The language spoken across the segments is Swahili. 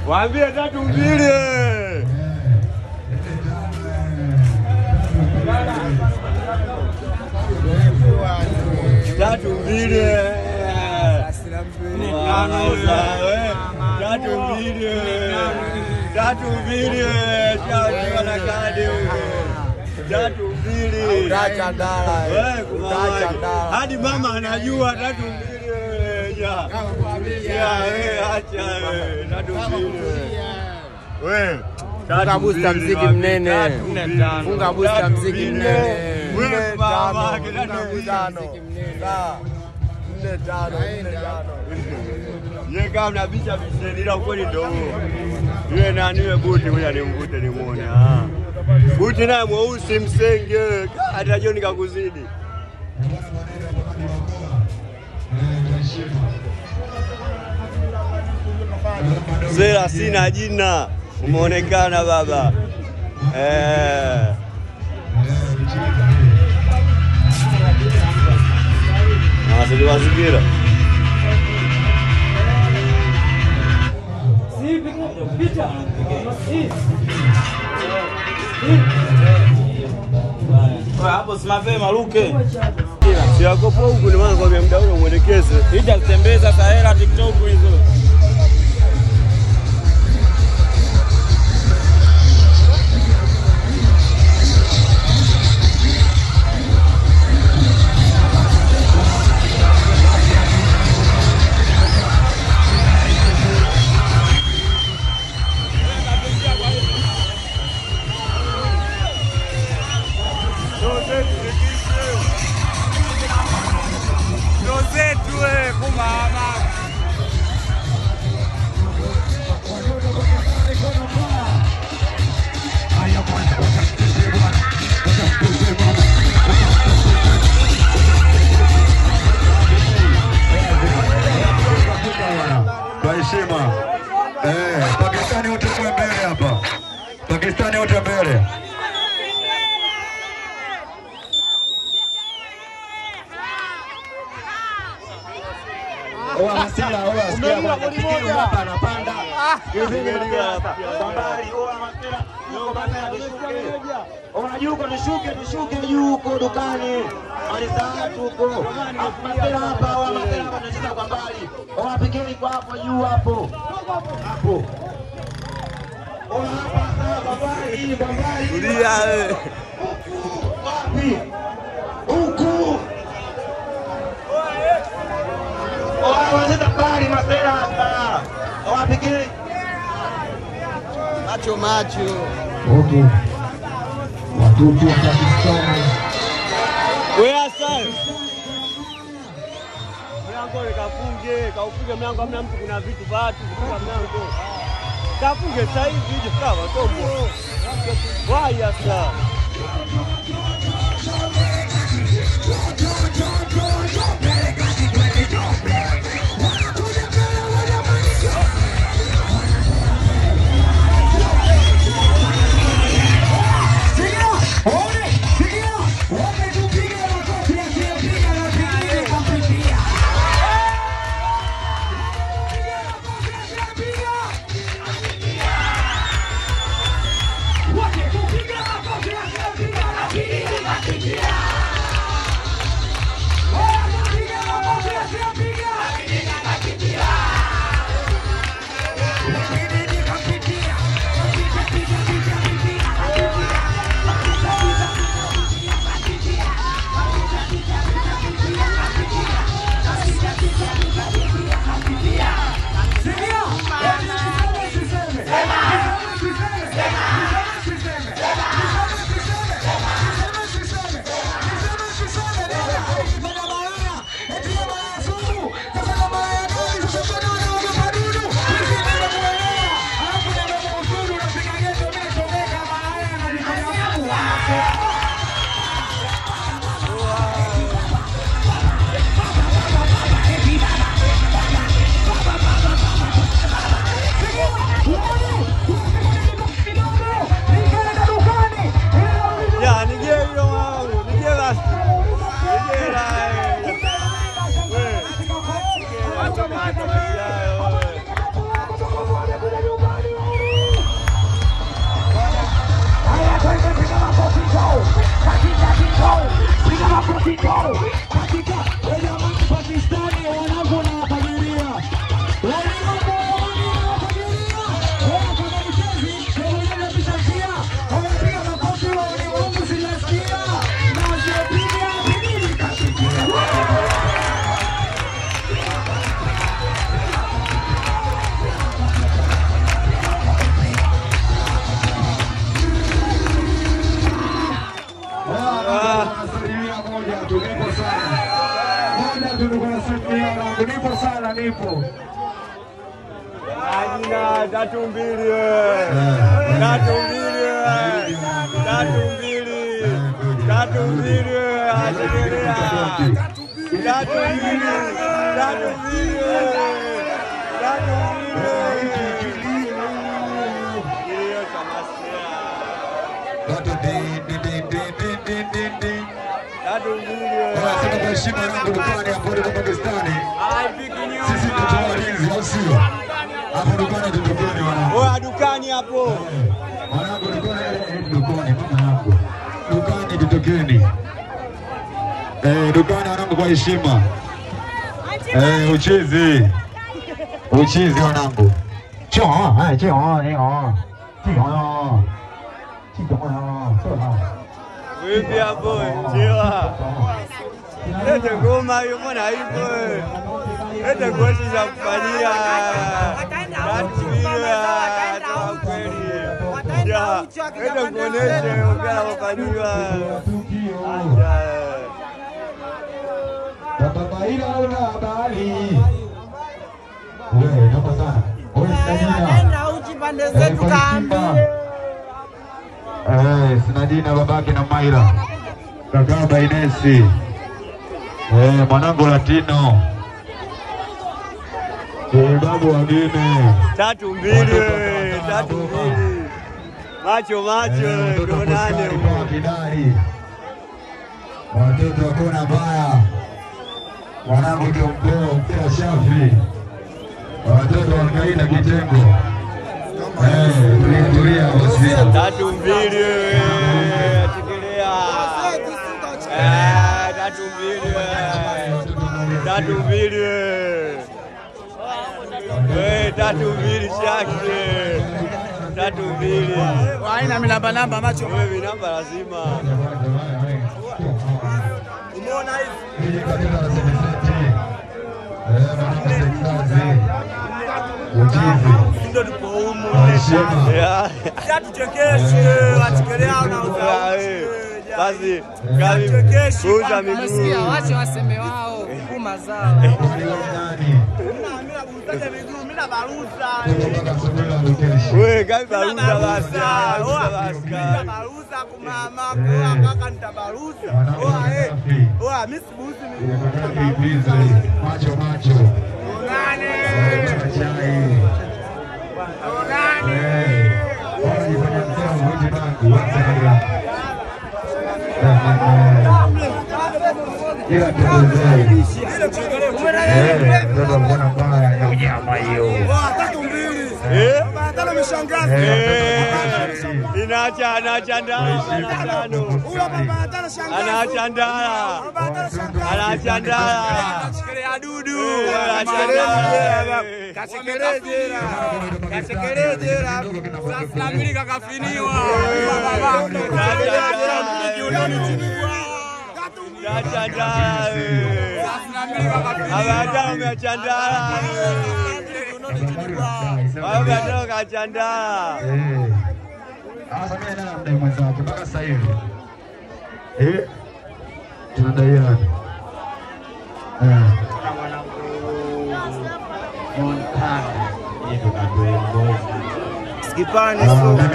Waambie 3-2. 3-2. Hadi mama anajua 3-2. Acha 3-2. Funga booster mziki mnene. Funga booster mziki mnene. 4-5. Yeye kama mnabisha bisendira kweli ndio. Yeye nani wewe buti huyu animvute nimuone. Buti naye mweusi msenge. Hata John kakuzidi. Zera sina jina. Umeonekana baba. Asili wazingira. Hapo simame maruke. Si akopo huko ni maana kwa muda ule muelekeze. Hija kutembeza sahela TikTok hizo. Pakistani wote mbele hapa. Pakistani wote mbele. Oa Masela, oa sikia bwana. Tikeni hapa anapanda. Bambari, oa Masela. Yuko bana nishuke. Oa yuko nishuke yuko dukani. Alisahau tuko. Masela hapa, oa Masela anacheza kwa mbali. Oa pikeni kwa hapo juu hapo. Hapo. Oa hapa Bambari. Tulia wewe. Wapi? Huku. Wanacheza bali Masela hapa. Wapige. Macho. Okay. Watoto wa Pakistan. Wewe sasa. Mlango kafunge, kaufunge mlango hamna mtu kuna vitu vatu kufunga mlango. Kafunge sasa hivi hivi sawa tombo. Waya sasa. What? Pakistani wanangu na wapagilia. Nipo sana nipo. Ajina tatu mbili. Achekelea. Tatu mbili. Heshima yangu dukani hapo kwa Pakistani. Sisi tutoa walinzi au sio? Hapo dukani tutokeni wanangu. Oa dukani hapo. Wanangu dukani mama yangu. Dukani tutokeni. Dukani wanangu kwa heshima. Uchizi wanangu. Vipi hapo? Chewa. Lete ngoma hiyo mbona haipo? Lete ngozi za kufanyia. Lete kuonesha ongea kufanyia. Baba ila una habari. Wewe naomba sana. Wewe Nenda uchi pande zetu kaambie. Sinadina babake na Maira. Kakaba Inesi. Mwanangu Latino. Babu wagine. Tatu mbili. Macho ndio nane kwa kidari. Watoto wakona baya. Mwanangu Tompeo mpira shafi. Watoto wakaina kitengo. Tulia basi. Tatu mbili. Achekelea. Tatu mbili shaki. Tatu mbili. Haina namba macho. Wewe namba lazima. Umeona hivi? Ndio tupo humu. Tuchekeshe, wachekelea na uzao. Basi kuuza miguu. Wache waseme wao hukuma zao. Mimi na baruza. Wewe gani baruza basi? Baruza kumama kwa kaka nitabaruza. Oa mimi sibuzi mimi. Macho. Nani? Ila ndio mbona mbaya ya unyama hiyo. Tano ameshangaza. Anaacha ndala. Anaacha ndala. Shikilia dudu. Kachekelejera. Sasa mbili kakafiniwa. Chandala. Abada umechandala. Abada kachandala. Sasa mimi nani mdai mwenzake mpaka sasa hivi. Tunadaiana. Skipani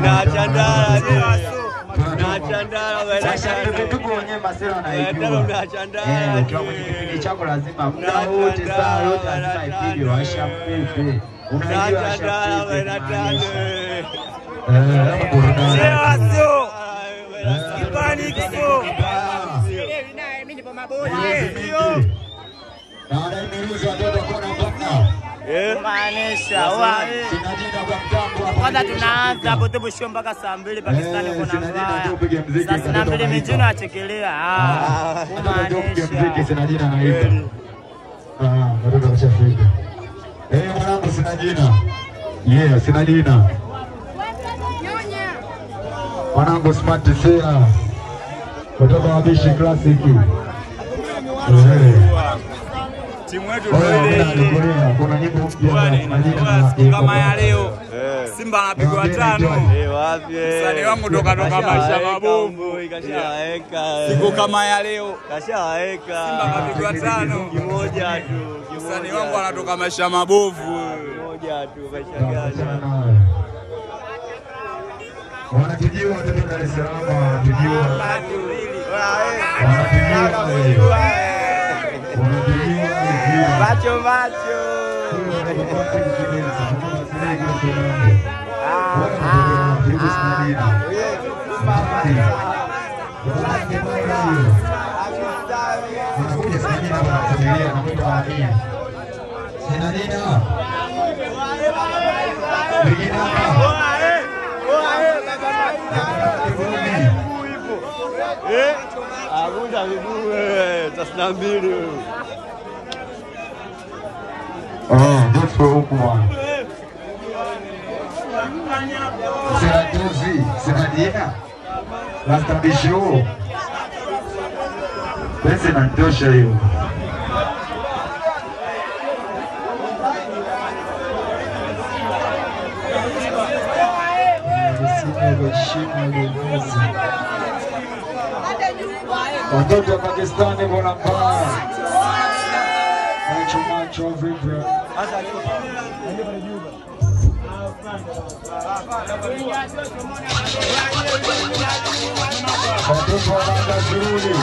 na chandala. Na chandala wewe. tuko wenyewe masela na Na chandala. Ukiwa kwenye kipindi chako lazima muda wote saa yote lazima ipige washa mpepe. Unajua washa mpepe. Sio. Skipani kiko. Mimi nipo mabodi. Na wale miruzi watoto kona mpaka Maanisha wae. Kwanza tunaanza hapo tu mwisho mpaka saa 2 Pakistani kuna mbaya. Sasa na mbili mijino achekelea. Muziki sina jina na hivyo. Watoto washafika. Mwanangu sina jina. Sina jina. Mwanangu Smart Sea. Kutoka Wabishi Classic. Timu yetu kuna nyimbo mpya kama ya leo. Simba anapigwa 5. Wapi? Msanii wangu toka maisha mabovu. Kashawaeka. Siku kama ya leo. Kashawaeka. Simba kapigwa 5. Kimoja tu. Msanii wangu anatoka maisha mabovu. Moja tu kashagana. Wanatujua watoto Dar es Salaam, wanatujua. Macho. Abuja miguu wewe, 32 wewe. That's for huku bwana. Sina juzi, sina jina. Lasta bisho. Pesa inatosha hiyo. Watoto wa Pakistani bwana mbaya. Macho vivyo. Watoto wa Banda Zuri.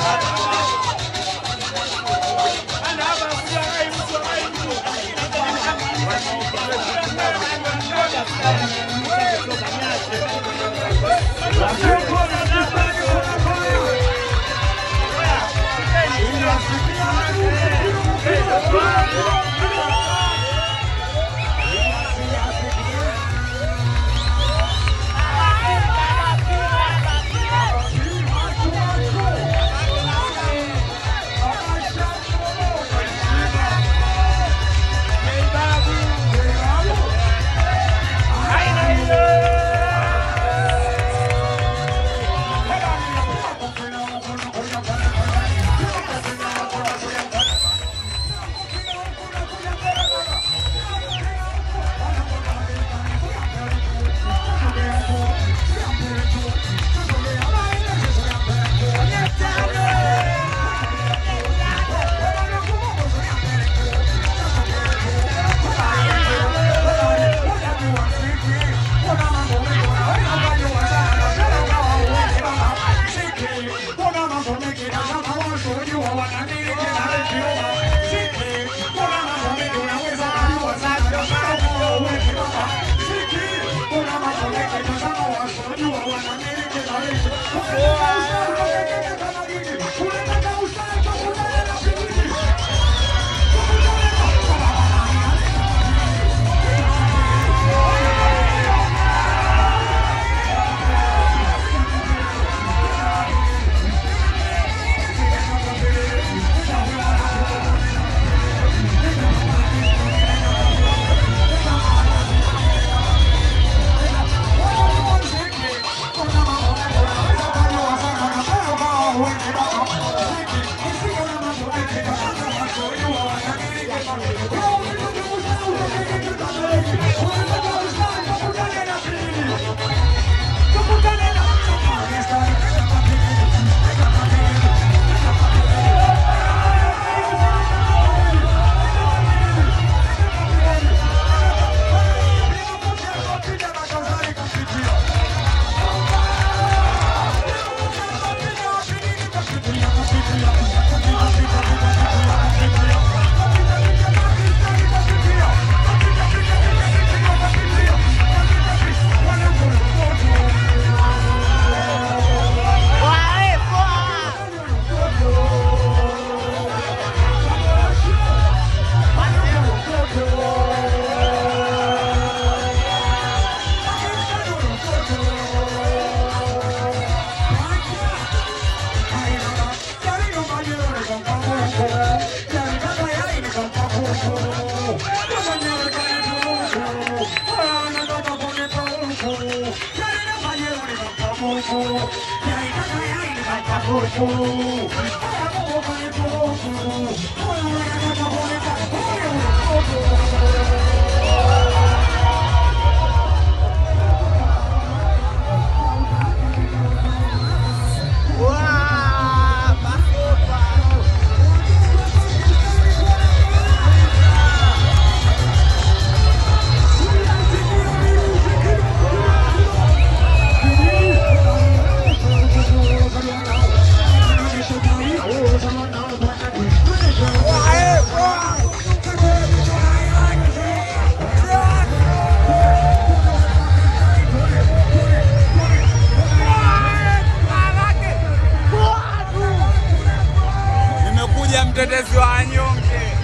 Nimekuja mtetezi wa wanyonge.